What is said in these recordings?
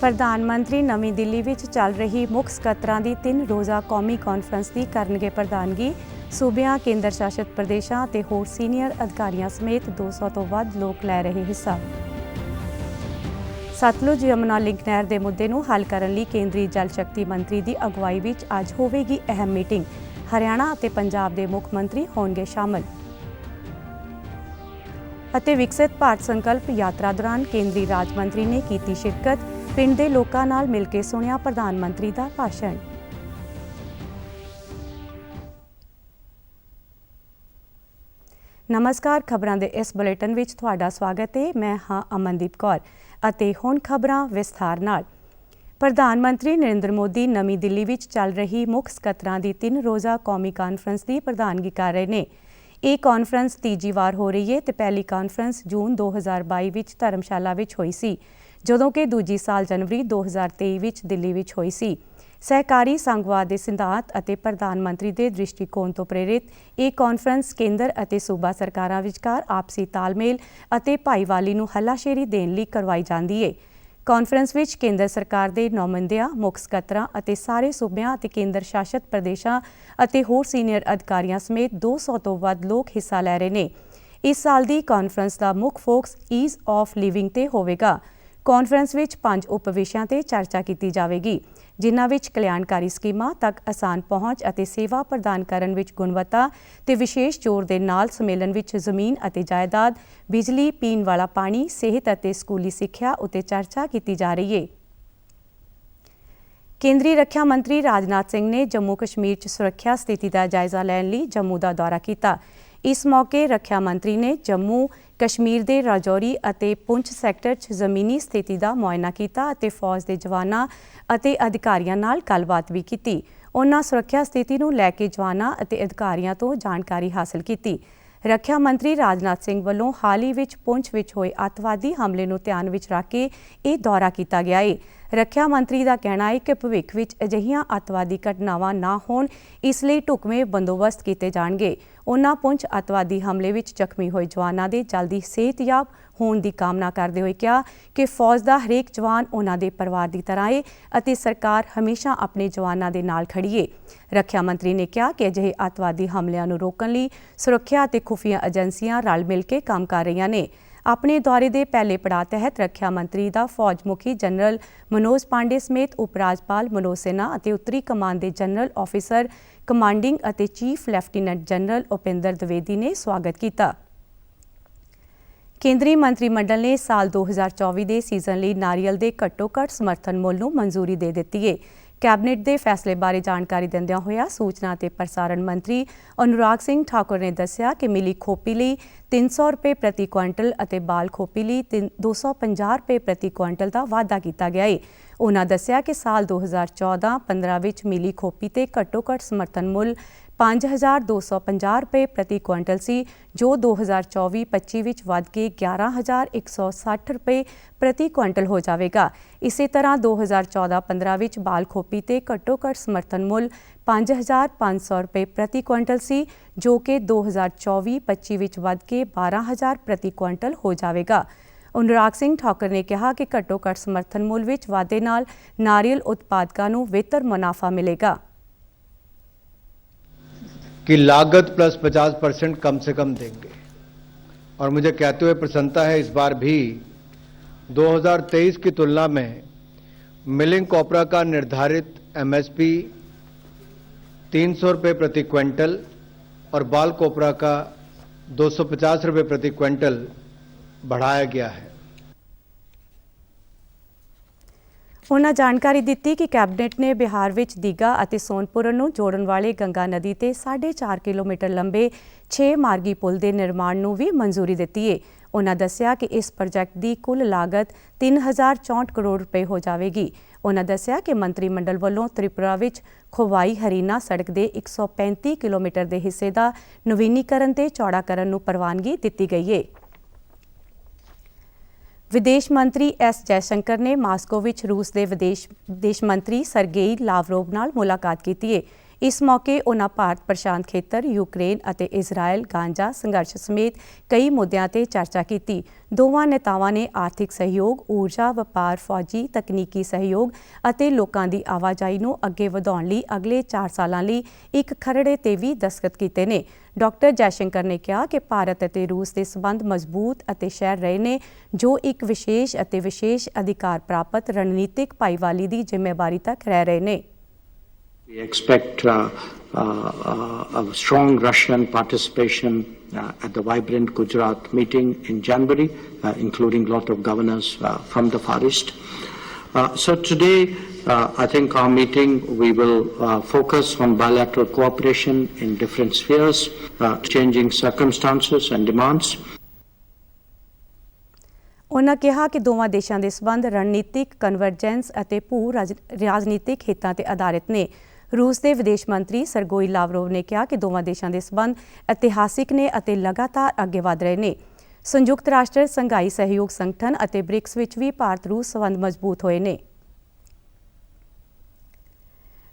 ਪ੍ਰਧਾਨ ਮੰਤਰੀ ਨਵੀਂ ਦਿੱਲੀ ਵਿੱਚ ਚੱਲ ਰਹੀ ਮੁੱਖ ਸਕੱਤਰਾਂ ਦੀ 3 ਰੋਜ਼ਾ ਕੌਮੀ ਕਾਨਫਰੰਸ ਦੀ ਕਰਨਗੇ ਪ੍ਰਧਾਨਗੀ। ਸੂਬਿਆਂ, ਕੇਂਦਰ ਸ਼ਾਸਿਤ ਪ੍ਰਦੇਸ਼ਾਂ ਅਤੇ ਹੋਰ ਸੀਨੀਅਰ ਅਧਿਕਾਰੀਆਂ ਸਮੇਤ 200 ਤੋਂ ਵੱਧ ਲੋਕ ਲੈ ਰਹੇ ਹਿੱਸਾ। ਸਤਲੁਜ ਯਮੁਨਾ ਲਿੰਕ ਨਹਿਰ ਦੇ ਮੁੱਦੇ ਨੂੰ ਹੱਲ ਕਰਨ ਲਈ ਕੇਂਦਰੀ ਜਲ ਸ਼ਕਤੀ ਮੰਤਰੀ ਦੀ ਅਗਵਾਈ ਵਿੱਚ ਅੱਜ ਹੋਵੇਗੀ ਅਹਿਮ ਮੀਟਿੰਗ। ਹਰਿਆਣਾ ਅਤੇ ਪੰਜਾਬ ਦੇ ਮੁੱਖ ਮੰਤਰੀ ਹੋਣਗੇ ਸ਼ਾਮਲ। ਅਤੇ ਵਿਕਸਿਤ ਭਾਰਤ ਸੰਕਲਪ ਯਾਤਰਾ ਦੌਰਾਨ ਕੇਂਦਰੀ ਰਾਜ ਮੰਤਰੀ ਨੇ ਕੀਤੀ ਸ਼ਿਰਕਤ। ਪਿੰਡ ਦੇ ਲੋਕਾਂ ਨਾਲ ਮਿਲ ਕੇ ਸੁਣਿਆ ਪ੍ਰਧਾਨ ਮੰਤਰੀ ਦਾ ਭਾਸ਼ਣ। ਨਮਸਕਾਰ, ਖਬਰਾਂ ਦੇ ਇਸ ਬੁਲੇਟਿਨ ਵਿੱਚ ਤੁਹਾਡਾ ਸਵਾਗਤ ਹੈ। ਮੈਂ ਹਾਂ ਅਮਨਦੀਪ ਕੌਰ ਅਤੇ ਹੁਣ ਖਬਰਾਂ ਵਿਸਥਾਰ ਨਾਲ। ਪ੍ਰਧਾਨ ਮੰਤਰੀ ਨਰਿੰਦਰ ਮੋਦੀ ਨਵੀਂ ਦਿੱਲੀ ਵਿੱਚ ਚੱਲ ਰਹੀ ਮੁੱਖ ਸਕੱਤਰਾਂ ਦੀ 3 ਰੋਜ਼ਾ ਕੌਮੀ ਕਾਨਫਰੰਸ ਦੀ ਪ੍ਰਧਾਨਗੀ ਕਰ ਰਹੇ ਨੇ। ਇਹ ਕਾਨਫਰੰਸ ਤੀਜੀ ਵਾਰ ਹੋ ਰਹੀ ਹੈ ਤੇ ਪਹਿਲੀ ਕਾਨਫਰੰਸ ਜੂਨ 2022 ਵਿੱਚ ਧਰਮਸ਼ਾਲਾ ਵਿੱਚ ਹੋਈ ਸੀ, ਜਦੋਂ ਕਿ ਦੂਜੀ ਸਾਲ ਜਨਵਰੀ 2023 ਵਿੱਚ ਦਿੱਲੀ ਵਿੱਚ ਹੋਈ ਸੀ। ਸਹਿਕਾਰੀ ਸੰਘਵਾਦ ਦੇ ਸਿਧਾਂਤ ਅਤੇ ਪ੍ਰਧਾਨ ਮੰਤਰੀ ਦੇ ਦ੍ਰਿਸ਼ਟੀਕੋਣ ਤੋਂ ਪ੍ਰੇਰਿਤ ਇਹ ਕਾਨਫਰੰਸ ਕੇਂਦਰ ਅਤੇ ਸੂਬਾ ਸਰਕਾਰਾਂ ਵਿਚਕਾਰ ਆਪਸੀ ਤਾਲਮੇਲ ਅਤੇ ਭਾਈਵਾਲੀ ਨੂੰ ਹੱਲਾਸ਼ੇਰੀ ਦੇਣ ਲਈ ਕਰਵਾਈ ਜਾਂਦੀ ਹੈ। ਕਾਨਫਰੰਸ ਵਿੱਚ ਕੇਂਦਰ ਸਰਕਾਰ ਦੇ ਨੁਮਾਇੰਦਿਆਂ, ਮੁੱਖ ਸਕੱਤਰਾਂ ਅਤੇ ਸਾਰੇ ਸੂਬਿਆਂ ਅਤੇ ਕੇਂਦਰ ਸ਼ਾਸਿਤ ਪ੍ਰਦੇਸ਼ਾਂ ਅਤੇ ਹੋਰ ਸੀਨੀਅਰ ਅਧਿਕਾਰੀਆਂ ਸਮੇਤ 200 ਤੋਂ ਵੱਧ ਲੋਕ ਹਿੱਸਾ ਲੈ ਰਹੇ ਨੇ। ਇਸ ਸਾਲ ਦੀ ਕਾਨਫਰੰਸ ਦਾ ਮੁੱਖ ਫੋਕਸ ਈਜ਼ ਆਫ ਲਿਵਿੰਗ ਤੇ ਹੋਵੇਗਾ। ਕਾਨਫਰੰਸ ਵਿੱਚ 5 ਉਪ ਵਿਸ਼ਿਆਂ ਤੇ ਚਰਚਾ ਕੀਤੀ ਜਾਵੇਗੀ, ਜਿਨ੍ਹਾਂ ਵਿੱਚ ਕਲਿਆਣਕਾਰੀ ਸਕੀਮਾਂ ਤੱਕ ਆਸਾਨ ਪਹੁੰਚ ਅਤੇ ਸੇਵਾ ਪ੍ਰਦਾਨ ਕਰਨ ਵਿੱਚ ਗੁਣਵੱਤਾ ਤੇ ਵਿਸ਼ੇਸ਼ ਜ਼ੋਰ ਦੇ ਨਾਲ ਸੰਮੇਲਨ ਵਿੱਚ ਜ਼ਮੀਨ ਅਤੇ ਜਾਇਦਾਦ, ਬਿਜਲੀ, ਪੀਣ ਵਾਲਾ ਪਾਣੀ, ਸਿਹਤ ਅਤੇ ਸਕੂਲੀ ਸਿੱਖਿਆ ਉੱਤੇ ਚਰਚਾ ਕੀਤੀ ਜਾ ਰਹੀ ਹੈ। ਕੇਂਦਰੀ ਰੱਖਿਆ ਮੰਤਰੀ ਰਾਜਨਾਥ ਸਿੰਘ ਨੇ ਜੰਮੂ ਕਸ਼ਮੀਰ 'ਚ ਸੁਰੱਖਿਆ ਸਥਿਤੀ ਦਾ ਜਾਇਜ਼ਾ ਲੈਣ ਲਈ ਜੰਮੂ ਦਾ ਦੌਰਾ ਕੀਤਾ। ਇਸ ਮੌਕੇ ਰੱਖਿਆ ਮੰਤਰੀ ਨੇ ਜੰਮੂ ਕਸ਼ਮੀਰ ਦੇ ਰਾਜੌਰੀ ਅਤੇ ਪੁੰਛ ਸੈਕਟਰ 'ਚ ਜ਼ਮੀਨੀ ਸਥਿਤੀ ਦਾ ਮੁਆਇਨਾ ਕੀਤਾ ਅਤੇ ਫੌਜ ਦੇ ਜਵਾਨਾਂ ਅਤੇ ਅਧਿਕਾਰੀਆਂ ਨਾਲ ਗੱਲਬਾਤ ਵੀ ਕੀਤੀ। ਉਨ੍ਹਾਂ ਸੁਰੱਖਿਆ ਸਥਿਤੀ ਨੂੰ ਲੈ ਕੇ ਜਵਾਨਾਂ ਅਤੇ ਅਧਿਕਾਰੀਆਂ ਤੋਂ ਜਾਣਕਾਰੀ ਹਾਸਲ ਕੀਤੀ। ਰੱਖਿਆ ਮੰਤਰੀ ਰਾਜਨਾਥ ਸਿੰਘ ਵੱਲੋਂ ਹਾਲ ਹੀ ਵਿੱਚ ਪੁੰਛ ਵਿੱਚ ਹੋਏ ਅੱਤਵਾਦੀ ਹਮਲੇ ਨੂੰ ਧਿਆਨ ਵਿੱਚ ਰੱਖ ਕੇ ਇਹ ਦੌਰਾ ਕੀਤਾ ਗਿਆ ਹੈ। ਰੱਖਿਆ ਮੰਤਰੀ ਦਾ ਕਹਿਣਾ ਹੈ ਕਿ ਭਵਿੱਖ ਵਿੱਚ ਅਜਿਹੀਆਂ ਅੱਤਵਾਦੀ ਘਟਨਾਵਾਂ ਨਾ ਹੋਣ, ਇਸ ਲਈ ਢੁਕਵੇਂ ਬੰਦੋਬਸਤ ਕੀਤੇ ਜਾਣਗੇ। ਉਨ੍ਹਾਂ ਪੁੰਛ ਅੱਤਵਾਦੀ ਹਮਲੇ ਵਿੱਚ ਜ਼ਖਮੀ ਹੋਏ ਜਵਾਨਾਂ ਦੇ ਜਲਦੀ ਸਿਹਤਯਾਬ ਹੋਣ ਦੀ ਕਾਮਨਾ ਕਰਦੇ ਹੋਏ ਕਿਹਾ ਕਿ ਫੌਜ ਦਾ ਹਰੇਕ ਜਵਾਨ ਉਨ੍ਹਾਂ ਦੇ ਪਰਿਵਾਰ ਦੀ ਤਰ੍ਹਾਂ ਹੈ ਅਤੇ ਸਰਕਾਰ ਹਮੇਸ਼ਾ ਆਪਣੇ ਜਵਾਨਾਂ ਦੇ ਨਾਲ ਖੜੀ ਹੈ। ਰੱਖਿਆ ਮੰਤਰੀ ਨੇ ਕਿਹਾ ਕਿ ਅਜਿਹੇ ਅੱਤਵਾਦੀ ਹਮਲਿਆਂ ਨੂੰ ਰੋਕਣ ਲਈ ਸੁਰੱਖਿਆ ਅਤੇ ਖੁਫੀਆ ਏਜੰਸੀਆਂ ਰਲ ਮਿਲ ਕੇ ਕੰਮ ਕਰ ਰਹੀਆਂ ਨੇ। ਆਪਣੇ ਦੌਰੇ ਦੇ ਪਹਿਲੇ ਪੜਾਅ ਤਹਿਤ ਰੱਖਿਆ ਮੰਤਰੀ ਦਾ ਫੌਜ ਮੁਖੀ ਜਨਰਲ ਮਨੋਜ ਪਾਂਡੇ ਸਮੇਤ ਉਪ ਰਾਜਪਾਲ ਮਨੋਜ ਸਿਨਹਾ ਅਤੇ ਉੱਤਰੀ ਕਮਾਨ ਦੇ ਜਨਰਲ ਆਫਿਸਰ ਕਮਾਂਡਿੰਗ ਅਤੇ chief lieutenant general Upinder Dwivedi ਨੇ ਸਵਾਗਤ ਕੀਤਾ। ਕੇਂਦਰੀ ਮੰਤਰੀ ਮੰਡਲ ਨੇ ਸਾਲ 2024 ਦੇ ਸੀਜ਼ਨ ਲਈ ਨਾਰੀਅਲ ਦੇ ਘੱਟੋ-ਘੱਟ ਸਮਰਥਨ ਮੁੱਲ ਨੂੰ ਮਨਜ਼ੂਰੀ ਦੇ ਦਿੱਤੀ ਹੈ। ਕੈਬਨਿਟ ਦੇ ਫੈਸਲੇ ਬਾਰੇ ਜਾਣਕਾਰੀ ਦਿੰਦਿਆਂ ਹੋਇਆ ਸੂਚਨਾ ਅਤੇ ਪ੍ਰਸਾਰਣ ਮੰਤਰੀ ਅਨੁਰਾਗ ਸਿੰਘ ਠਾਕੁਰ ਨੇ ਦੱਸਿਆ ਕਿ ਮਿਲੀ ਖੋਪੀ ਲਈ 300 ਰੁਪਏ ਪ੍ਰਤੀ ਕੁਇੰਟਲ ਅਤੇ ਬਾਲ ਖੋਪੀ ਲਈ 250 ਰੁਪਏ ਪ੍ਰਤੀ ਕੁਇੰਟਲ ਦਾ ਵਾਧਾ ਕੀਤਾ ਗਿਆ ਹੈ। ਉਨ੍ਹਾਂ ਦੱਸਿਆ ਕਿ ਸਾਲ 2014-15 ਵਿੱਚ ਮਿਲੀ ਖੋਪੀ ਤੇ ਘੱਟੋ-ਘੱਟ ਸਮਰਥਨ ਮੁੱਲ 5,250 ਰੁਪਏ ਪ੍ਰਤੀ ਕੁਇੰਟਲ ਸੀ, ਜੋ 2024-25 ਵਿੱਚ ਵੱਧ ਕੇ 11,160 ਰੁਪਏ ਪ੍ਰਤੀ ਕੁਇੰਟਲ ਹੋ ਜਾਵੇਗਾ। ਇਸੇ ਤਰ੍ਹਾਂ 2014-15 ਵਿੱਚ ਬਾਲ ਖੋਪੀ ਤੇ ਘੱਟੋ-ਘੱਟ ਸਮਰਥਨ ਮੁੱਲ 5,500 ਰੁਪਏ ਪ੍ਰਤੀ ਕੁਇੰਟਲ ਸੀ, ਜੋ ਕਿ 2024-25 ਵਿੱਚ ਵੱਧ ਕੇ 12,000 ਪ੍ਰਤੀ ਕੁਇੰਟਲ ਹੋ ਜਾਵੇਗਾ। ਅਨੁਰਾਗ ਸਿੰਘ ਠਾਕੁਰ ਨੇ ਕਿਹਾ ਕਿ ਘੱਟੋ-ਘੱਟ ਸਮਰਥਨ ਮੁੱਲ ਵਿੱਚ ਵਾਧੇ ਨਾਲ ਨਾਰੀਅਲ ਉਤਪਾਦਕਾਂ ਨੂੰ ਬਿਹਤਰ ਮੁਨਾਫਾ ਮਿਲੇਗਾ। कि लागत प्लस 50% कम से कम देंगे और मुझे कहते हुए प्रसन्नता है इस बार भी 2023 की तुलना में मिलिंग कॉपरा का निर्धारित एमएसपी 300 रुपये प्रति क्विंटल और बाल कोपरा का 250 रुपये प्रति क्विंटल बढ़ाया गया है। ਉਨ੍ਹਾਂ ਜਾਣਕਾਰੀ ਦਿੱਤੀ ਕਿ ਕੈਬਨਿਟ ਨੇ ਬਿਹਾਰ ਵਿੱਚ ਦੀਘਾ ਅਤੇ ਸੋਨਪੁਰ ਨੂੰ ਜੋੜਨ ਵਾਲੇ ਗੰਗਾ ਨਦੀ ਤੇ 4.5 ਕਿਲੋਮੀਟਰ ਲੰਬੇ 6 ਮਾਰਗੀ ਪੁਲ ਦੇ ਨਿਰਮਾਣ ਨੂੰ ਵੀ ਮਨਜ਼ੂਰੀ ਦਿੱਤੀ ਹੈ। ਉਨ੍ਹਾਂ ਦੱਸਿਆ ਕਿ ਇਸ ਪ੍ਰੋਜੈਕਟ ਦੀ ਕੁੱਲ ਲਾਗਤ 3,064 ਕਰੋੜ ਰੁਪਏ ਹੋ ਜਾਵੇਗੀ। ਉਨ੍ਹਾਂ ਦੱਸਿਆ ਕਿ ਮੰਤਰੀ ਮੰਡਲ ਵੱਲੋਂ ਤ੍ਰਿਪੁਰਾ ਵਿੱਚ ਖੋਵਾਈ ਹਰੀਨਾ ਸੜਕ ਦੇ 135 ਕਿਲੋਮੀਟਰ ਦੇ ਹਿੱਸੇ ਦਾ ਨਵੀਨੀਕਰਨ ਤੇ ਚੌੜਾ ਕਰਨ ਨੂੰ ਪ੍ਰਵਾਨਗੀ ਦਿੱਤੀ ਗਈ ਹੈ। ਵਿਦੇਸ਼ ਮੰਤਰੀ ਐਸ ਜੈਸ਼ੰਕਰ ਨੇ ਮਾਸਕੋ ਵਿੱਚ ਰੂਸ ਦੇ ਵਿਦੇਸ਼ ਮੰਤਰੀ ਸਰਗੇਈ ਲਾਵਰੋਵ ਨਾਲ ਮੁਲਾਕਾਤ ਕੀਤੀ ਹੈ। ਇਸ ਮੌਕੇ ਉਨ੍ਹਾਂ ਭਾਰਤ ਪ੍ਰਸ਼ਾਂਤ ਖੇਤਰ, ਯੂਕਰੇਨ ਅਤੇ ਇਜ਼ਰਾਈਲ ਗਾਂਜਾ ਸੰਘਰਸ਼ ਸਮੇਤ ਕਈ ਮੁੱਦਿਆਂ ਤੇ ਚਰਚਾ ਕੀਤੀ। ਦੋਵਾਂ ਨੇਤਾਵਾਂ ਨੇ ਆਰਥਿਕ ਸਹਿਯੋਗ, ਊਰਜਾ, ਵਪਾਰ, ਫੌਜੀ, ਤਕਨੀਕੀ ਸਹਿਯੋਗ ਅਤੇ ਲੋਕਾਂ ਦੀ ਆਵਾਜਾਈ ਨੂੰ ਅੱਗੇ ਵਧਾਉਣ ਲਈ ਅਗਲੇ 4 ਸਾਲਾਂ ਲਈ ਇੱਕ ਖਰੜੇ ਤੇ ਵੀ ਦਸਤਖਤ ਕੀਤੇ ਨੇ। ਡਾਕਟਰ ਜੈਸ਼ੰਕਰ ਨੇ ਕਿਹਾ ਕਿ ਭਾਰਤ ਅਤੇ ਰੂਸ ਦੇ ਸਬੰਧ ਮਜ਼ਬੂਤ ਅਤੇ ਸ਼ਹਿਰ ਰਹੇ ਨੇ, ਜੋ ਇੱਕ ਵਿਸ਼ੇਸ਼ ਅਤੇ ਵਿਸ਼ੇਸ਼ ਅਧਿਕਾਰ ਪ੍ਰਾਪਤ ਰਣਨੀਤਿਕ ਭਾਈਵਾਲੀ ਦੀ ਜ਼ਿੰਮੇਵਾਰੀ ਤੱਕ ਰਹਿ ਰਹੇ ਨੇ। We expect a strong Russian participation at the vibrant Gujarat meeting in January, including a lot of governors from the Far East. So today, I think our meeting, we will focus on bilateral cooperation in different spheres, changing circumstances and demands. ਉਨ੍ਹਾਂ ਕਿਹਾ ਕਿ ਦੋਵਾਂ ਦੇਸ਼ਾਂ ਦੇ ਸਬੰਧ ਰਣਨੀਤਿਕ convergence ਅਤੇ ਰਾਜਨੀਤਿਕ ਹਿੱਤਾਂ ਤੇ ਆਧਾਰਿਤ ਨੇ। ਰੂਸ ਦੇ ਵਿਦੇਸ਼ ਮੰਤਰੀ ਸਰਗੋਈ ਲਾਵਰੋਵ ਨੇ ਕਿਹਾ ਕਿ ਦੋਵਾਂ ਦੇਸ਼ਾਂ ਦੇ ਸਬੰਧ ਇਤਿਹਾਸਿਕ ਨੇ ਅਤੇ ਲਗਾਤਾਰ ਅੱਗੇ ਵਧ ਰਹੇ ਨੇ। ਸੰਯੁਕਤ ਰਾਸ਼ਟਰ, ਸੰਘਾਈ ਸਹਿਯੋਗ ਸੰਗਠਨ ਅਤੇ ਬ੍ਰਿਕਸ ਵਿੱਚ ਵੀ ਭਾਰਤ-ਰੂਸ ਸਬੰਧ ਮਜ਼ਬੂਤ ਹੋਏ ਨੇ।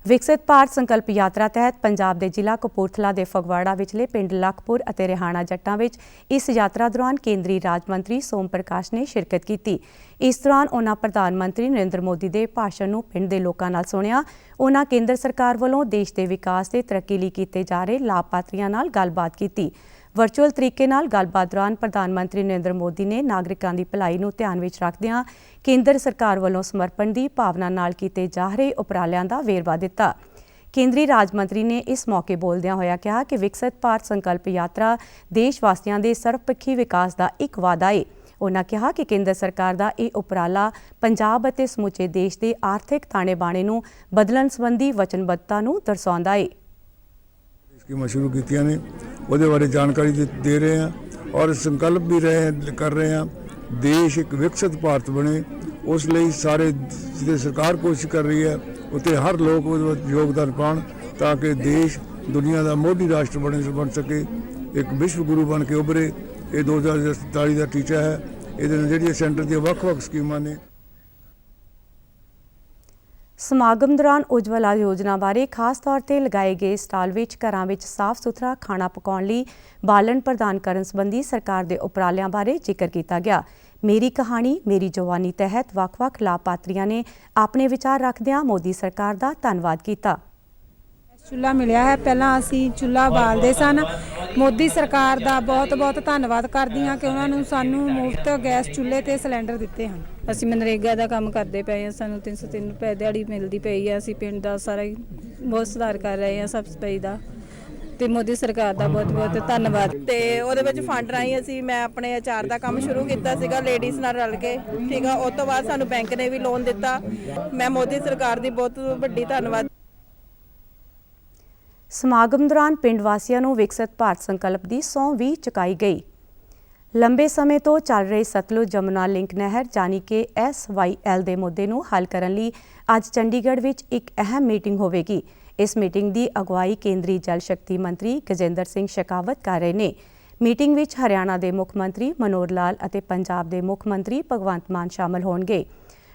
ਵਿਕਸਿਤ ਭਾਰਤ ਸੰਕਲਪ ਯਾਤਰਾ ਤਹਿਤ ਪੰਜਾਬ ਦੇ ਜ਼ਿਲ੍ਹਾ ਕਪੂਰਥਲਾ ਦੇ ਫਗਵਾੜਾ ਵਿਚਲੇ ਪਿੰਡ ਲਖਪੁਰ ਅਤੇ ਰਿਹਾਣਾ ਜੱਟਾਂ ਵਿੱਚ ਇਸ ਯਾਤਰਾ ਦੌਰਾਨ ਕੇਂਦਰੀ ਰਾਜ ਮੰਤਰੀ ਸੋਮ ਪ੍ਰਕਾਸ਼ ਨੇ ਸ਼ਿਰਕਤ ਕੀਤੀ। ਇਸ ਦੌਰਾਨ ਉਨ੍ਹਾਂ ਪ੍ਰਧਾਨ ਮੰਤਰੀ ਨਰਿੰਦਰ ਮੋਦੀ ਦੇ ਭਾਸ਼ਣ ਨੂੰ ਪਿੰਡ ਦੇ ਲੋਕਾਂ ਨਾਲ ਸੁਣਿਆ। ਉਨ੍ਹਾਂ ਕੇਂਦਰ ਸਰਕਾਰ ਵੱਲੋਂ ਦੇਸ਼ ਦੇ ਵਿਕਾਸ ਤੇ ਤਰੱਕੀ ਲਈ ਕੀਤੇ ਜਾ ਰਹੇ ਲਾਭਪਾਤਰੀਆਂ ਨਾਲ ਗੱਲਬਾਤ ਕੀਤੀ। ਵਰਚੁਅਲ ਤਰੀਕੇ ਨਾਲ ਗੱਲਬਾਤ ਦੌਰਾਨ ਪ੍ਰਧਾਨ ਮੰਤਰੀ ਨਰਿੰਦਰ ਮੋਦੀ ਨੇ ਨਾਗਰਿਕਾਂ ਦੀ ਭਲਾਈ ਨੂੰ ਧਿਆਨ ਵਿੱਚ ਰੱਖਦਿਆਂ ਕੇਂਦਰ ਸਰਕਾਰ ਵੱਲੋਂ ਸਮਰਪਣ ਦੀ ਭਾਵਨਾ ਨਾਲ ਕੀਤੇ ਜਾ ਰਹੇ ਉਪਰਾਲਿਆਂ ਦਾ ਵੇਰਵਾ ਦਿੱਤਾ। ਕੇਂਦਰੀ ਰਾਜ ਮੰਤਰੀ ਨੇ ਇਸ ਮੌਕੇ ਬੋਲਦਿਆਂ ਹੋਇਆ ਕਿਹਾ ਕਿ ਵਿਕਸਿਤ ਭਾਰਤ ਸੰਕਲਪ ਯਾਤਰਾ ਦੇਸ਼ ਵਾਸੀਆਂ ਦੇ ਸਰਬਪੱਖੀ ਵਿਕਾਸ ਦਾ ਇੱਕ ਵਾਅਦਾ ਹੈ। ਉਨ੍ਹਾਂ ਕਿਹਾ ਕਿ ਕੇਂਦਰ ਸਰਕਾਰ ਦਾ ਇਹ ਉਪਰਾਲਾ ਪੰਜਾਬ ਅਤੇ ਸਮੁੱਚੇ ਦੇਸ਼ ਦੇ ਆਰਥਿਕ ਤਾਣੇ-ਬਾਣੇ ਨੂੰ ਬਦਲਣ ਸੰਬੰਧੀ ਵਚਨਬੱਧਤਾ ਨੂੰ ਦਰਸਾਉਂਦਾ ਹੈ। ਸਕੀਮਾਂ ਸ਼ੁਰੂ ਕੀਤੀਆਂ ਨੇ, ਉਹਦੇ ਬਾਰੇ ਜਾਣਕਾਰੀ ਦੇ ਰਹੇ ਹਾਂ ਔਰ ਸੰਕਲਪ ਵੀ ਕਰ ਰਹੇ ਹਾਂ ਦੇਸ਼ ਇੱਕ ਵਿਕਸਿਤ ਭਾਰਤ ਬਣੇ। ਉਸ ਲਈ ਸਾਰੇ ਜਿਹਦੇ ਸਰਕਾਰ ਕੋਸ਼ਿਸ਼ ਕਰ ਰਹੀ ਹੈ ਉੱਤੇ ਹਰ ਲੋਕ ਉਹਦੇ ਵਿੱਚ ਯੋਗਦਾਨ ਪਾਉਣ ਤਾਂ ਕਿ ਦੇਸ਼ ਦੁਨੀਆ ਦਾ ਮੋਢੀ ਰਾਸ਼ਟਰ ਬਣ ਸਕੇ, ਇੱਕ ਵਿਸ਼ਵ ਗੁਰੂ ਬਣ ਕੇ ਉੱਭਰੇ। ਇਹ 2047 ਦਾ ਟੀਚਾ ਹੈ। ਇਹਦੇ ਨਾਲ ਜਿਹੜੀਆਂ ਸੈਂਟਰ ਦੀਆਂ ਵੱਖ-ਵੱਖ ਸਕੀਮਾਂ ਨੇ। ਸਮਾਗਮ ਦੌਰਾਨ ਉਜਵਲਾ ਯੋਜਨਾ ਬਾਰੇ ਖਾਸ ਤੌਰ ਤੇ ਲਗਾਏ ਗਏ ਸਟਾਲ ਵਿੱਚ ਘਰਾਂ ਵਿੱਚ ਸਾਫ਼ ਸੁਥਰਾ ਖਾਣਾ ਪਕਾਉਣ ਲਈ ਬਾਲਣ ਪ੍ਰਦਾਨ ਕਰਨ ਸੰਬੰਧੀ ਸਰਕਾਰ ਦੇ ਉਪਰਾਲਿਆਂ ਬਾਰੇ ਜ਼ਿਕਰ ਕੀਤਾ ਗਿਆ। ਮੇਰੀ ਕਹਾਣੀ ਮੇਰੀ ਜਵਾਨੀ ਤਹਿਤ ਵੱਖ-ਵੱਖ ਲਾਭਪਾਤਰੀਆਂ ਨੇ ਆਪਣੇ ਵਿਚਾਰ ਰੱਖਦਿਆਂ ਮੋਦੀ ਸਰਕਾਰ ਦਾ ਧੰਨਵਾਦ ਕੀਤਾ। ਚੁੱਲ੍ਹਾ ਮਿਲਿਆ ਹੈ, ਪਹਿਲਾਂ ਅਸੀਂ ਚੁੱਲ੍ਹਾ ਬਾਲਦੇ ਸਨ। ਮੋਦੀ ਸਰਕਾਰ ਦਾ ਬਹੁਤ-ਬਹੁਤ ਧੰਨਵਾਦ ਕਰਦੀ ਹਾਂ ਕਿ ਉਹਨਾਂ ਨੂੰ ਸਾਨੂੰ ਮੁਫਤ ਗੈਸ ਚੁੱਲ੍ਹੇ ਤੇ ਸਿਲੰਡਰ ਦਿੱਤੇ ਹਨ। ਅਸੀਂ ਮਨਰੇਗਾ ਦਾ ਕੰਮ ਕਰਦੇ ਪਏ ਹਾਂ, ਸਾਨੂੰ 303 ਰੁਪਏ ਦਿਹਾੜੀ ਮਿਲਦੀ ਪਈ ਹੈ। ਅਸੀਂ ਪਿੰਡ ਦਾ ਸਾਰਾ ਹੀ ਬਹੁਤ ਸੁਧਾਰ ਕਰ ਰਹੇ ਹਾਂ, ਸਾਫ਼ ਸਫਾਈ ਦਾ, ਤੇ ਮੋਦੀ ਸਰਕਾਰ ਦਾ ਬਹੁਤ-ਬਹੁਤ ਧੰਨਵਾਦ। ਤੇ ਉਹਦੇ ਵਿੱਚ ਫੰਡ ਰਾਹੀਂ ਮੈਂ ਆਪਣੇ ਅਚਾਰ ਦਾ ਕੰਮ ਸ਼ੁਰੂ ਕੀਤਾ ਸੀਗਾ ਲੇਡੀਜ਼ ਨਾਲ ਰਲ ਕੇ, ਠੀਕ ਆ। ਉਸ ਤੋਂ ਬਾਅਦ ਸਾਨੂੰ ਬੈਂਕ ਨੇ ਵੀ ਲੋਨ ਦਿੱਤਾ। ਮੈਂ ਮੋਦੀ ਸਰਕਾਰ ਦੀ ਬਹੁਤ ਵੱਡੀ ਧੰਨਵਾਦ। ਸਮਾਗਮ ਦੌਰਾਨ ਪਿੰਡ ਵਾਸੀਆਂ ਨੂੰ ਵਿਕਸਿਤ ਭਾਰਤ ਸੰਕਲਪ ਦੀ ਸਹੁੰ ਵੀ ਚੁਕਾਈ ਗਈ। ਲੰਬੇ ਸਮੇਂ ਤੋਂ ਚੱਲ ਰਹੀ ਸਤਲੁਜ ਜਮੁਨਾ ਲਿੰਕ ਨਹਿਰ ਯਾਨੀ ਕਿ SYL ਦੇ ਮੁੱਦੇ ਨੂੰ ਹੱਲ ਕਰਨ ਲਈ ਅੱਜ ਚੰਡੀਗੜ੍ਹ ਵਿੱਚ ਇੱਕ ਅਹਿਮ ਮੀਟਿੰਗ ਹੋਵੇਗੀ। ਇਸ ਮੀਟਿੰਗ ਦੀ ਅਗਵਾਈ ਕੇਂਦਰੀ ਜਲ ਸ਼ਕਤੀ ਮੰਤਰੀ ਗਜੇਂਦਰ ਸਿੰਘ ਸ਼ੇਖਾਵਤ ਕਰ ਰਹੇ ਨੇ। ਮੀਟਿੰਗ ਵਿੱਚ ਹਰਿਆਣਾ ਦੇ ਮੁੱਖ ਮੰਤਰੀ ਮਨੋਹਰ ਲਾਲ ਅਤੇ ਪੰਜਾਬ ਦੇ ਮੁੱਖ ਮੰਤਰੀ ਭਗਵੰਤ ਮਾਨ ਸ਼ਾਮਲ ਹੋਣਗੇ।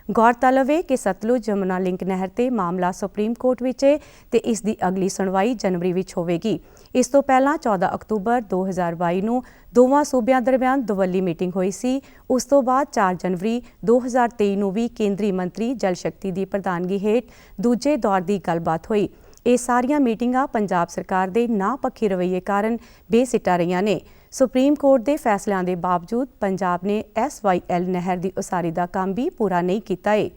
ਗੌਰਤਲਬ ਹੈ ਕਿ ਸਤਲੁਜ ਜਮੁਨਾ ਲਿੰਕ ਨਹਿਰ ਤੇ ਮਾਮਲਾ ਸੁਪਰੀਮ ਕੋਰਟ ਵਿੱਚ ਹੈ ਤੇ ਇਸ ਦੀ ਅਗਲੀ ਸੁਣਵਾਈ ਜਨਵਰੀ ਵਿੱਚ ਹੋਵੇਗੀ। ਇਸ ਤੋਂ ਪਹਿਲਾਂ 14 ਅਕਤੂਬਰ 2022 ਨੂੰ ਦੋਵਾਂ ਸੂਬਿਆਂ ਦਰਮਿਆਨ ਦੁਵੱਲੀ ਮੀਟਿੰਗ ਹੋਈ ਸੀ। ਉਸ ਤੋਂ ਬਾਅਦ 4 ਜਨਵਰੀ 2023 ਨੂੰ ਵੀ ਕੇਂਦਰੀ ਮੰਤਰੀ ਜਲ ਸ਼ਕਤੀ ਦੀ ਪ੍ਰਧਾਨਗੀ ਹੇਠ ਦੂਜੇ ਦੌਰ ਦੀ ਗੱਲਬਾਤ ਹੋਈ। ਇਹ ਸਾਰੀਆਂ ਮੀਟਿੰਗਾਂ ਪੰਜਾਬ ਸਰਕਾਰ ਦੇ ਨਾਪੱਖੀ ਰਵੱਈਏ ਕਾਰਨ ਬੇਸਿੱਟਾ ਰਹੀਆਂ ਨੇ। ਸੁਪਰੀਮ ਕੋਰਟ ਦੇ ਫੈਸਲਿਆਂ ਦੇ ਬਾਵਜੂਦ ਪੰਜਾਬ ਨੇ SYL ਨਹਿਰ ਦੀ ਉਸਾਰੀ ਦਾ ਕੰਮ ਵੀ ਪੂਰਾ ਨਹੀਂ ਕੀਤਾ ਹੈ।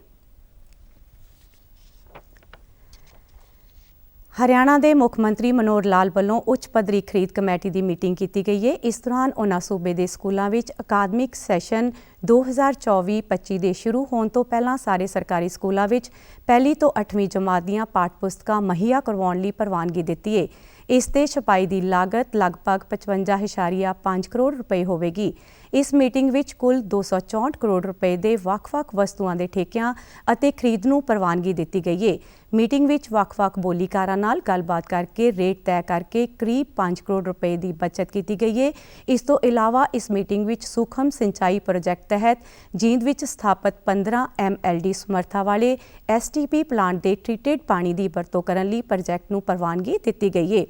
ਹਰਿਆਣਾ ਦੇ ਮੁੱਖ ਮੰਤਰੀ ਮਨੋਹਰ ਲਾਲ ਵੱਲੋਂ ਉੱਚ ਪੱਧਰੀ ਖਰੀਦ ਕਮੇਟੀ ਦੀ ਮੀਟਿੰਗ ਕੀਤੀ ਗਈ ਹੈ। ਇਸ ਦੌਰਾਨ ਉਨ੍ਹਾਂ ਸੂਬੇ ਦੇ ਸਕੂਲਾਂ ਵਿੱਚ ਅਕਾਦਮਿਕ ਸੈਸ਼ਨ 2024-25 ਦੇ ਸ਼ੁਰੂ ਹੋਣ ਤੋਂ ਪਹਿਲਾਂ ਸਾਰੇ ਸਰਕਾਰੀ ਸਕੂਲਾਂ ਵਿੱਚ 1 ਤੋਂ 8ਵੀਂ ਜਮਾਤ ਦੀਆਂ ਪਾਠ ਪੁਸਤਕਾਂ ਮੁਹੱਈਆ ਕਰਵਾਉਣ ਲਈ ਪ੍ਰਵਾਨਗੀ ਦਿੱਤੀ ਹੈ। ਇਸ ਤੇ ਛਪਾਈ ਦੀ ਲਾਗਤ ਲਗਭਗ 55.5 ਕਰੋੜ ਰੁਪਏ ਹੋਵੇਗੀ। ਇਸ ਮੀਟਿੰਗ ਵਿੱਚ ਕੁੱਲ 264 ਕਰੋੜ ਰੁਪਏ ਦੇ ਵੱਖ-ਵੱਖ ਵਸਤੂਆਂ ਦੇ ਠੇਕਿਆਂ ਅਤੇ ਖਰੀਦ ਨੂੰ ਪ੍ਰਵਾਨਗੀ ਦਿੱਤੀ ਗਈ ਹੈ। ਮੀਟਿੰਗ ਵਿੱਚ ਵੱਖ-ਵੱਖ ਬੋਲੀਕਾਰਾਂ ਨਾਲ ਗੱਲਬਾਤ ਕਰਕੇ ਰੇਟ ਤੈਅ ਕਰਕੇ ਕਰੀਬ 5 ਕਰੋੜ ਰੁਪਏ ਦੀ ਬਚਤ ਕੀਤੀ ਗਈ ਹੈ। ਇਸ ਤੋਂ ਇਲਾਵਾ ਇਸ ਮੀਟਿੰਗ ਵਿੱਚ ਸੂਖਮ ਸਿੰਚਾਈ ਪ੍ਰੋਜੈਕਟ ਤਹਿਤ ਜੀਂਦ ਵਿੱਚ ਸਥਾਪਿਤ 15 MLD ਸਮਰੱਥਾ ਵਾਲੇ STP ਪਲਾਂਟ ਦੇ ਟ੍ਰੀਟਡ ਪਾਣੀ ਦੀ ਵਰਤੋਂ ਕਰਨ ਲਈ ਪ੍ਰੋਜੈਕਟ ਨੂੰ ਪ੍ਰਵਾਨਗੀ ਦਿੱਤੀ ਗਈ ਹੈ।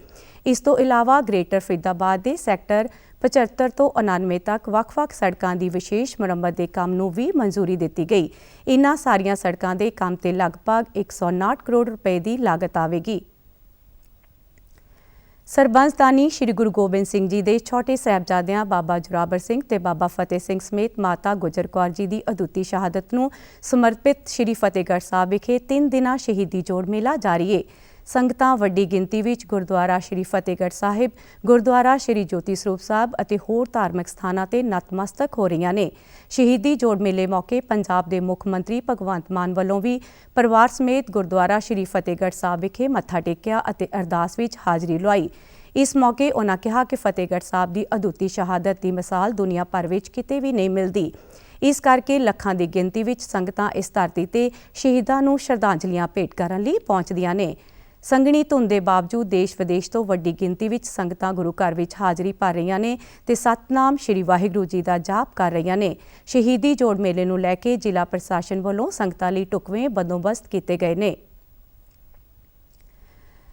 ਇਸ ਤੋਂ ਇਲਾਵਾ ਗ੍ਰੇਟਰ ਫਰੀਦਾਬਾਦ ਦੇ ਸੈਕਟਰ 75 ਤੋਂ 99 ਤੱਕ ਵੱਖ-ਵੱਖ ਸੜਕਾਂ ਦੀ ਵਿਸ਼ੇਸ਼ ਮੁਰੰਮਤ ਦੇ ਕੰਮ ਨੂੰ ਵੀ ਮਨਜ਼ੂਰੀ ਦਿੱਤੀ ਗਈ। ਇਨ੍ਹਾਂ ਸਾਰੀਆਂ ਸੜਕਾਂ ਦੇ ਕੰਮ ਤੇ ਲਗਭਗ 159 ਕਰੋੜ ਰੁਪਏ ਦੀ ਲਾਗਤ ਆਵੇਗੀ। ਸਰਬੰਸਦਾਨੀ ਸ਼੍ਰੀ ਗੁਰੂ ਗੋਬਿੰਦ ਸਿੰਘ ਜੀ ਦੇ ਛੋਟੇ ਸਾਹਿਬਜ਼ਾਦਿਆਂ ਬਾਬਾ ਜੋਰਾਵਰ ਸਿੰਘ ਤੇ ਬਾਬਾ ਫਤਿਹ ਸਿੰਘ ਸਮੇਤ ਮਾਤਾ ਗੁਜਰ ਕੌਰ ਜੀ ਦੀ ਅਦੁੱਤੀ ਸ਼ਹਾਦਤ ਨੂੰ ਸਮਰਪਿਤ ਸ਼੍ਰੀ ਫਤਿਹਗੜ੍ਹ ਸਾਹਿਬ ਵਿਖੇ 3 ਦਿਨਾਂ ਸ਼ਹੀਦੀ ਜੋੜ ਮੇਲਾ ਜਾਰੀ ਹੈ। ਸੰਗਤਾਂ ਵੱਡੀ ਗਿਣਤੀ ਵਿੱਚ ਗੁਰਦੁਆਰਾ ਸ਼੍ਰੀ ਫਤਿਹਗੜ੍ਹ ਸਾਹਿਬ, ਗੁਰਦੁਆਰਾ ਸ਼੍ਰੀ ਜੋਤੀ ਸਰੂਪ ਸਾਹਿਬ ਅਤੇ ਹੋਰ ਧਾਰਮਿਕ ਸਥਾਨਾਂ ਤੇ ਨਤਮਸਤਕ ਹੋ ਰਹੀਆਂ ਨੇ। ਸ਼ਹੀਦੀ ਜੋੜ ਮੇਲੇ ਮੌਕੇ ਪੰਜਾਬ ਦੇ ਮੁੱਖ ਮੰਤਰੀ ਭਗਵੰਤ ਮਾਨ ਵੱਲੋਂ ਵੀ ਪਰਿਵਾਰ ਸਮੇਤ ਗੁਰਦੁਆਰਾ ਸ਼੍ਰੀ ਫਤਿਹਗੜ੍ਹ ਸਾਹਿਬ ਵਿਖੇ ਮੱਥਾ ਟੇਕਿਆ ਅਤੇ ਅਰਦਾਸ ਵਿੱਚ ਹਾਜ਼ਰੀ ਲਵਾਈ। ਇਸ ਮੌਕੇ ਉਨ੍ਹਾਂ ਕਿਹਾ ਕਿ ਫਤਿਹਗੜ੍ਹ ਸਾਹਿਬ ਦੀ ਅਦੁੱਤੀ ਸ਼ਹਾਦਤ ਦੀ ਮਿਸਾਲ ਦੁਨੀਆ ਭਰ ਵਿੱਚ ਕਿਤੇ ਵੀ ਨਹੀਂ ਮਿਲਦੀ। ਇਸ ਕਰਕੇ ਲੱਖਾਂ ਦੀ ਗਿਣਤੀ ਵਿੱਚ ਸੰਗਤਾਂ ਇਸ ਧਰਤੀ ਤੇ ਸ਼ਹੀਦਾਂ ਨੂੰ ਸ਼ਰਧਾਂਜਲੀਆਂ ਭੇਟ ਕਰਨ ਲਈ ਪਹੁੰਚਦੀਆਂ ਨੇ। ਸੰਘਣੀ ਧੁੰਦ ਦੇ ਬਾਵਜੂਦ ਦੇਸ਼-ਵਿਦੇਸ਼ ਤੋਂ ਵੱਡੀ ਗਿਣਤੀ ਵਿੱਚ ਸੰਗਤਾਂ ਗੁਰੂ ਘਰ ਵਿੱਚ ਹਾਜ਼ਰੀ ਭਰ ਰਹੀਆਂ ਨੇ ਤੇ ਸਤਨਾਮ ਸ਼੍ਰੀ ਵਾਹਿਗੁਰੂ ਜੀ ਦਾ ਜਾਪ ਕਰ ਰਹੀਆਂ ਨੇ। ਸ਼ਹੀਦੀ ਜੋੜ ਮੇਲੇ ਨੂੰ ਲੈ ਕੇ ਜ਼ਿਲ੍ਹਾ ਪ੍ਰਸ਼ਾਸਨ ਵੱਲੋਂ ਸੰਗਤਾਂ ਲਈ ਢੁਕਵੇਂ ਬੰਦੋਬਸਤ ਕੀਤੇ ਗਏ ਨੇ।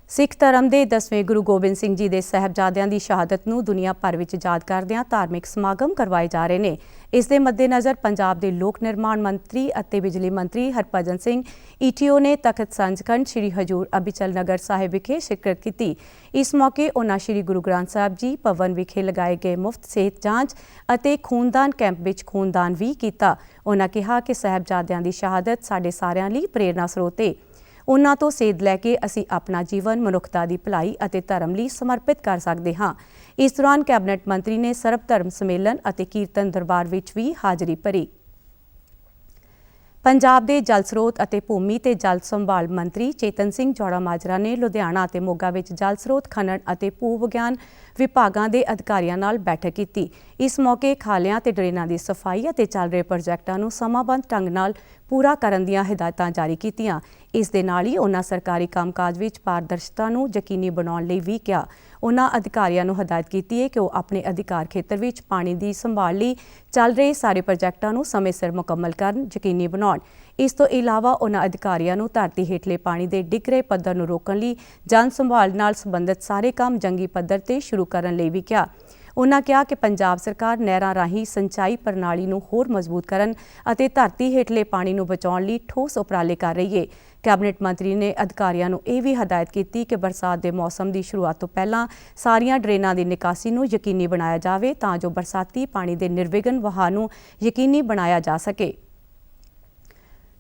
ਸਿੱਖ ਧਰਮ ਦੇ 10ਵੇਂ ਗੁਰੂ ਗੋਬਿੰਦ ਸਿੰਘ ਜੀ ਦੇ ਸਾਹਿਬਜ਼ਾਦਿਆਂ ਦੀ ਸ਼ਹਾਦਤ ਨੂੰ ਦੁਨੀਆ ਭਰ ਵਿੱਚ ਯਾਦ ਕਰਦਿਆਂ ਧਾਰਮਿਕ ਸਮਾਗਮ ਕਰਵਾਏ ਜਾ ਰਹੇ ਨੇ। ਇਸ ਦੇ ਮੱਦੇਨਜ਼ਰ ਪੰਜਾਬ ਦੇ ਲੋਕ ਨਿਰਮਾਣ ਮੰਤਰੀ ਅਤੇ ਬਿਜਲੀ ਮੰਤਰੀ ਹਰਭਜਨ ਸਿੰਘ ETO ਨੇ ਤਖਤ ਸੱਚਖੰਡ ਸ੍ਰੀ ਹਜ਼ੂਰ ਅਬੀਚਲ ਨਗਰ ਸਾਹਿਬ ਵਿਖੇ ਸ਼ਿਰਕਤ ਕੀਤੀ। ਇਸ ਮੌਕੇ ਉਨ੍ਹਾਂ ਸ੍ਰੀ ਗੁਰੂ ਗ੍ਰੰਥ ਸਾਹਿਬ ਜੀ ਭਵਨ ਵਿਖੇ ਲਗਾਏ ਗਏ ਮੁਫਤ ਸਿਹਤ ਜਾਂਚ ਅਤੇ ਖੂਨਦਾਨ ਕੈਂਪ ਵਿੱਚ ਖੂਨਦਾਨ ਵੀ ਕੀਤਾ। ਉਨ੍ਹਾਂ ਕਿਹਾ ਕਿ ਸਾਹਿਬਜ਼ਾਦਿਆਂ ਦੀ ਸ਼ਹਾਦਤ ਸਾਡੇ ਸਾਰਿਆਂ ਲਈ ਪ੍ਰੇਰਨਾ ਸਰੋਤ ਹੈ। ਉਨ੍ਹਾਂ ਤੋਂ ਸੇਧ ਲੈ ਕੇ ਅਸੀਂ ਆਪਣਾ ਜੀਵਨ ਮਨੁੱਖਤਾ ਦੀ ਭਲਾਈ ਅਤੇ ਧਰਮ ਲਈ ਸਮਰਪਿਤ ਕਰ ਸਕਦੇ ਹਾਂ। ਇਸ ਦੌਰਾਨ ਕੈਬਨਿਟ ਮੰਤਰੀ ਨੇ ਸਰਬ ਧਰਮ ਸੰਮੇਲਨ ਅਤੇ ਕੀਰਤਨ ਦਰਬਾਰ ਵਿੱਚ ਵੀ ਹਾਜ਼ਰੀ ਭਰੀ। ਪੰਜਾਬ ਦੇ ਜਲ ਸਰੋਤ ਅਤੇ ਭੂਮੀ ਤੇ ਜਲ ਸੰਭਾਲ ਮੰਤਰੀ ਚੇਤਨ ਸਿੰਘ ਜੌੜਾ ਮਾਜਰਾ ਨੇ ਲੁਧਿਆਣਾ ਅਤੇ ਮੋਗਾ ਵਿੱਚ ਜਲ ਸਰੋਤ ਖਨਨ ਅਤੇ ਭੂ ਵਿਗਿਆਨ ਵਿਭਾਗਾਂ ਦੇ ਅਧਿਕਾਰੀਆਂ ਨਾਲ ਬੈਠਕ ਕੀਤੀ। ਇਸ ਮੌਕੇ ਖਾਲਿਆਂ ਤੇ ਡਰੇਨਾਂ ਦੀ ਸਫਾਈ ਅਤੇ ਚੱਲ ਰਹੇ ਪ੍ਰੋਜੈਕਟਾਂ ਨੂੰ ਸਮਾਂਬੱਧ ਢੰਗ ਨਾਲ ਪੂਰਾ ਕਰਨ ਦੀਆਂ ਹਦਾਇਤਾਂ ਜਾਰੀ ਕੀਤੀਆਂ। ਇਸ ਦੇ ਨਾਲ ਹੀ ਉਨ੍ਹਾਂ ਸਰਕਾਰੀ ਕੰਮਕਾਜ ਵਿੱਚ ਪਾਰਦਰਸ਼ਤਾ ਨੂੰ ਯਕੀਨੀ ਬਣਾਉਣ ਲਈ ਵੀ ਕਿਹਾ। ਉਨ੍ਹਾਂ ਅਧਿਕਾਰੀਆਂ ਨੂੰ ਹਦਾਇਤ ਕੀਤੀ ਹੈ ਕਿ ਉਹ ਆਪਣੇ ਅਧਿਕਾਰ ਖੇਤਰ ਵਿੱਚ ਪਾਣੀ ਦੀ ਸੰਭਾਲ ਲਈ ਚੱਲ ਰਹੇ ਸਾਰੇ ਪ੍ਰੋਜੈਕਟਾਂ ਨੂੰ ਸਮੇਂ ਸਿਰ ਮੁਕੰਮਲ ਕਰਨ ਯਕੀਨੀ ਬਣਾਉਣ। ਇਸ ਤੋਂ ਇਲਾਵਾ ਉਨ੍ਹਾਂ ਅਧਿਕਾਰੀਆਂ ਨੂੰ ਧਰਤੀ ਹੇਠਲੇ ਪਾਣੀ ਦੇ ਡਿੱਗ ਰਹੇ ਪੱਧਰ ਨੂੰ ਰੋਕਣ ਲਈ ਜਲ ਸੰਭਾਲ ਨਾਲ ਸੰਬੰਧਿਤ ਸਾਰੇ ਕੰਮ ਜੰਗੀ ਪੱਧਰ ਤੇ ਸ਼ੁਰੂ ਕਰਨ ਲਈ ਵੀ ਕਿਹਾ। ਉਨ੍ਹਾਂ ਕਿਹਾ ਕਿ ਪੰਜਾਬ ਸਰਕਾਰ ਨਹਿਰਾਂ ਰਾਹੀਂ ਸਿੰਚਾਈ ਪ੍ਰਣਾਲੀ ਨੂੰ ਹੋਰ ਮਜ਼ਬੂਤ ਕਰਨ ਅਤੇ ਧਰਤੀ ਹੇਠਲੇ ਪਾਣੀ ਨੂੰ ਬਚਾਉਣ ਲਈ ਠੋਸ ਉਪਰਾਲੇ ਕਰ ਰਹੀ ਹੈ। ਕੈਬਨਿਟ ਮੰਤਰੀ ਨੇ ਅਧਿਕਾਰੀਆਂ ਨੂੰ ਇਹ ਵੀ ਹਦਾਇਤ ਕੀਤੀ ਕਿ ਬਰਸਾਤ ਦੇ ਮੌਸਮ ਦੀ ਸ਼ੁਰੂਆਤ ਤੋਂ ਪਹਿਲਾਂ ਸਾਰੀਆਂ ਡਰੇਨਾਂ ਦੀ ਨਿਕਾਸੀ ਨੂੰ ਯਕੀਨੀ ਬਣਾਇਆ ਜਾਵੇ ਤਾਂ ਜੋ ਬਰਸਾਤੀ ਪਾਣੀ ਦੇ ਨਿਰਵਿਘਨ ਵਹਾਅ ਨੂੰ ਯਕੀਨੀ ਬਣਾਇਆ ਜਾ ਸਕੇ।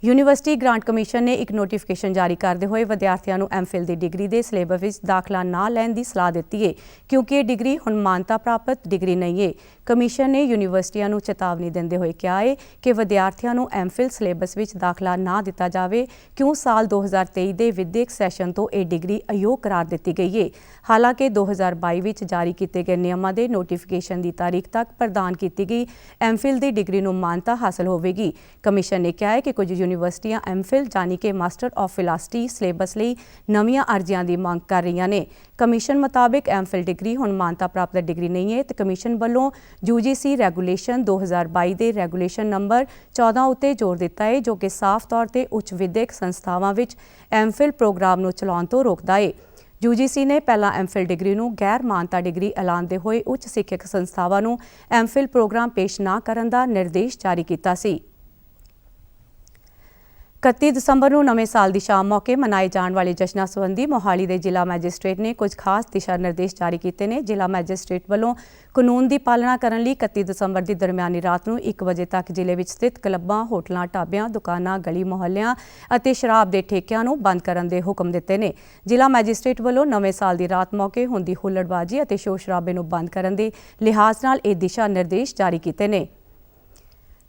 ਯੂਨੀਵਰਸਿਟੀ ਗ੍ਰਾਂਟ ਕਮਿਸ਼ਨ ਨੇ ਇੱਕ ਨੋਟੀਫਿਕੇਸ਼ਨ ਜਾਰੀ ਕਰਦੇ ਹੋਏ ਵਿਦਿਆਰਥੀਆਂ ਨੂੰ MPhil ਦੀ ਡਿਗਰੀ ਦੇ ਸਿਲੇਬਸ ਵਿੱਚ ਦਾਖਲਾ ਨਾ ਲੈਣ ਦੀ ਸਲਾਹ ਦਿੱਤੀ ਹੈ ਕਿਉਂਕਿ ਇਹ ਡਿਗਰੀ ਹੁਣ ਮਾਨਤਾ ਪ੍ਰਾਪਤ ਡਿਗਰੀ ਨਹੀਂ ਹੈ। ਕਮਿਸ਼ਨ ਨੇ ਯੂਨੀਵਰਸਿਟੀਆਂ ਨੂੰ ਚੇਤਾਵਨੀ ਦਿੰਦੇ ਹੋਏ ਕਿਹਾ ਹੈ ਕਿ ਵਿਦਿਆਰਥੀਆਂ ਨੂੰ MPhil ਸਿਲੇਬਸ ਵਿੱਚ ਦਾਖਲਾ ਨਾ ਦਿੱਤਾ ਜਾਵੇ ਕਿਉਂ ਸਾਲ 2023 ਦੇ ਵਿਦਿਅਕ ਸੈਸ਼ਨ ਤੋਂ ਇਹ ਡਿਗਰੀ ਅਯੋਗ ਕਰਾਰ ਦਿੱਤੀ ਗਈ ਹੈ। ਹਾਲਾਂਕਿ 2022 ਵਿੱਚ ਜਾਰੀ ਕੀਤੇ ਗਏ ਨਿਯਮਾਂ ਦੇ ਨੋਟੀਫਿਕੇਸ਼ਨ ਦੀ ਤਾਰੀਖ ਤੱਕ ਪ੍ਰਦਾਨ ਕੀਤੀ ਗਈ MPhil ਦੀ ਡਿਗਰੀ ਨੂੰ ਮਾਨਤਾ ਹਾਸਲ ਹੋਵੇਗੀ। ਕਮਿਸ਼ਨ ਨੇ ਕਿਹਾ ਹੈ ਕਿ ਕੁਝ ਯੂਨੀਵਰਸਿਟੀਆਂ MPhil ਜਾਨੀ ਕਿ ਮਾਸਟਰ ਆਫ ਫਿਲਾਸਫੀ ਸਿਲੇਬਸ ਲਈ ਨਵੀਆਂ ਅਰਜ਼ੀਆਂ ਦੀ ਮੰਗ ਕਰ ਰਹੀਆਂ ਨੇ। ਕਮਿਸ਼ਨ ਮੁਤਾਬਿਕ MPhil ਡਿਗਰੀ ਹੁਣ ਮਾਨਤਾ ਪ੍ਰਾਪਤ ਡਿਗਰੀ ਨਹੀਂ ਹੈ ਤੇ ਕਮਿਸ਼ਨ ਵੱਲੋਂ UGC ਰੈਗੂਲੇਸ਼ਨ 2022 ਦੇ ਰੈਗੂਲੇਸ਼ਨ ਨੰਬਰ 14 ਉੱਤੇ ਜ਼ੋਰ ਦਿੱਤਾ ਹੈ ਜੋ ਕਿ ਸਾਫ਼ ਤੌਰ ਤੇ ਉੱਚ ਵਿਦਿਅਕ ਸੰਸਥਾਵਾਂ ਵਿੱਚ MPhil ਪ੍ਰੋਗਰਾਮ ਨੂੰ ਚਲਾਉਣ ਤੋਂ ਰੋਕਦਾ ਹੈ। UGC ਨੇ ਪਹਿਲਾਂ MPhil ਡਿਗਰੀ ਨੂੰ ਗੈਰ ਮਾਨਤਾ ਡਿਗਰੀ ਐਲਾਨਦੇ ਹੋਏ ਉੱਚ ਸਿੱਖਿਅਕ ਸੰਸਥਾਵਾਂ ਨੂੰ MPhil ਪ੍ਰੋਗਰਾਮ ਪੇਸ਼ ਨਾ ਕਰਨ ਦਾ ਨਿਰਦੇਸ਼ ਜਾਰੀ ਕੀਤਾ ਸੀ। 31 ਦਸੰਬਰ ਨੂੰ ਨਵੇਂ ਸਾਲ ਦੀ ਸ਼ਾਮ ਮੌਕੇ ਮਨਾਏ ਜਾਣ ਵਾਲੇ ਜਸ਼ਨਾਂ ਸੰਬੰਧੀ ਮੋਹਾਲੀ ਦੇ ਜ਼ਿਲ੍ਹਾ ਮੈਜਿਸਟ੍ਰੇਟ ਨੇ ਕੁਝ ਖਾਸ ਦਿਸ਼ਾ ਨਿਰਦੇਸ਼ ਜਾਰੀ ਕੀਤੇ ਨੇ। ਜ਼ਿਲ੍ਹਾ ਮੈਜਿਸਟ੍ਰੇਟ ਵੱਲੋਂ ਕਾਨੂੰਨ ਦੀ ਪਾਲਣਾ ਕਰਨ ਲਈ 31 ਦਸੰਬਰ ਦੀ ਦਰਮਿਆਨੀ ਰਾਤ ਨੂੰ 1 ਵਜੇ ਤੱਕ ਜ਼ਿਲ੍ਹੇ ਵਿੱਚ ਸਥਿਤ ਕਲੱਬਾਂ, ਹੋਟਲਾਂ, ਢਾਬਿਆਂ, ਦੁਕਾਨਾਂ, ਗਲੀ ਮੁਹੱਲਿਆਂ ਅਤੇ ਸ਼ਰਾਬ ਦੇ ਠੇਕਿਆਂ ਨੂੰ ਬੰਦ ਕਰਨ ਦੇ ਹੁਕਮ ਦਿੱਤੇ ਨੇ। ਜ਼ਿਲ੍ਹਾ ਮੈਜਿਸਟ੍ਰੇਟ ਵੱਲੋਂ ਨਵੇਂ ਸਾਲ ਦੀ ਰਾਤ ਮੌਕੇ ਹੁੰਦੀ ਹੁੱਲੜਬਾਜ਼ੀ ਅਤੇ ਸ਼ੋਰ ਸ਼ਰਾਬੇ ਨੂੰ ਬੰਦ ਕਰਨ ਦੇ ਲਿਹਾਜ਼ ਨਾਲ ਇਹ ਦਿਸ਼ਾ ਨਿਰਦੇਸ਼ ਜਾਰੀ ਕੀਤੇ ਨੇ।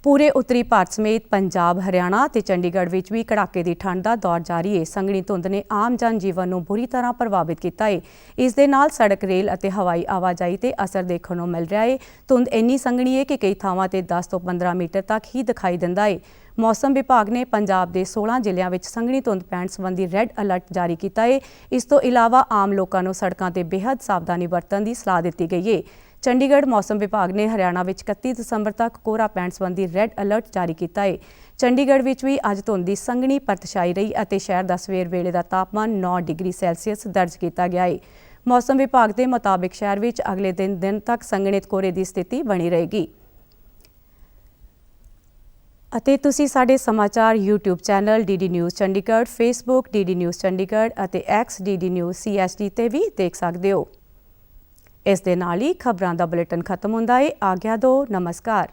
ਪੂਰੇ ਉੱਤਰੀ ਭਾਰਤ ਸਮੇਤ ਪੰਜਾਬ, ਹਰਿਆਣਾ ਤੇ ਚੰਡੀਗੜ੍ਹ ਵਿੱਚ ਵੀ ਕੜਾਕੇ ਦੀ ਠੰਡ ਦਾ ਦੌਰ ਜਾਰੀ ਹੈ। ਸੰਘਣੀ ਧੁੰਦ ਨੇ ਆਮ ਜਨ ਜੀਵਨ ਨੂੰ ਬੁਰੀ ਤਰ੍ਹਾਂ ਪ੍ਰਭਾਵਿਤ ਕੀਤਾ ਹੈ। ਇਸ ਦੇ ਨਾਲ ਸੜਕ, ਰੇਲ ਅਤੇ ਹਵਾਈ ਆਵਾਜਾਈ ਤੇ ਅਸਰ ਦੇਖਣ ਨੂੰ ਮਿਲ ਰਿਹਾ ਹੈ। ਧੁੰਦ ਇੰਨੀ ਸੰਘਣੀ ਹੈ ਕਿ ਕਈ ਥਾਵਾਂ ਤੇ 10 ਤੋਂ 15 ਮੀਟਰ ਤੱਕ ਹੀ ਦਿਖਾਈ ਦਿੰਦਾ ਹੈ। ਮੌਸਮ ਵਿਭਾਗ ਨੇ ਪੰਜਾਬ ਦੇ 16 ਜ਼ਿਲ੍ਹਿਆਂ ਵਿੱਚ ਸੰਘਣੀ ਧੁੰਦ ਪੈਣ ਸੰਬੰਧੀ ਰੈੱਡ ਅਲਰਟ ਜਾਰੀ ਕੀਤਾ ਹੈ। ਇਸ ਤੋਂ ਇਲਾਵਾ ਆਮ ਲੋਕਾਂ ਨੂੰ ਸੜਕਾਂ ਤੇ ਬੇਹੱਦ ਸਾਵਧਾਨੀ ਵਰਤਣ ਦੀ ਸਲਾਹ ਦਿੱਤੀ ਗਈ ਹੈ। ਚੰਡੀਗੜ੍ਹ ਮੌਸਮ ਵਿਭਾਗ ਨੇ ਹਰਿਆਣਾ ਵਿੱਚ 31 ਦਸੰਬਰ ਤੱਕ ਕੋਹਰਾ ਪੈਣ ਸੰਬੰਧੀ ਰੈੱਡ ਅਲਰਟ ਜਾਰੀ ਕੀਤਾ ਹੈ। ਚੰਡੀਗੜ੍ਹ ਵਿੱਚ ਵੀ ਅੱਜ ਧੁੰਦ ਦੀ ਸੰਘਣੀ ਪਰਤ ਛਾਈ ਰਹੀ ਅਤੇ ਸ਼ਹਿਰ ਦਾ ਸਵੇਰ ਵੇਲੇ ਦਾ ਤਾਪਮਾਨ 9 ਡਿਗਰੀ ਸੈਲਸੀਅਸ ਦਰਜ ਕੀਤਾ ਗਿਆ ਹੈ। ਮੌਸਮ ਵਿਭਾਗ ਦੇ ਮੁਤਾਬਿਕ ਸ਼ਹਿਰ ਵਿੱਚ ਅਗਲੇ ਦਿਨ ਤੱਕ ਸੰਘਣੇ ਕੋਹਰੇ ਦੀ ਸਥਿਤੀ ਬਣੀ ਰਹੇਗੀ। ਅਤੇ ਤੁਸੀਂ ਸਾਡੇ ਸਮਾਚਾਰ YouTube channel DD news Chandigarh, Facebook DD news Chandigarh ਅਤੇ X DD ਨਿਊਜ਼ CSD ਤੇ ਵੀ ਦੇਖ ਸਕਦੇ ਹੋ। ਇਸ ਦੇ ਨਾਲ ਹੀ ਖਬਰਾਂ ਦਾ ਬੁਲੇਟਿਨ ਖਤਮ ਹੁੰਦਾ ਹੈ। ਆਗਿਆ ਦਿਓ, ਨਮਸਕਾਰ।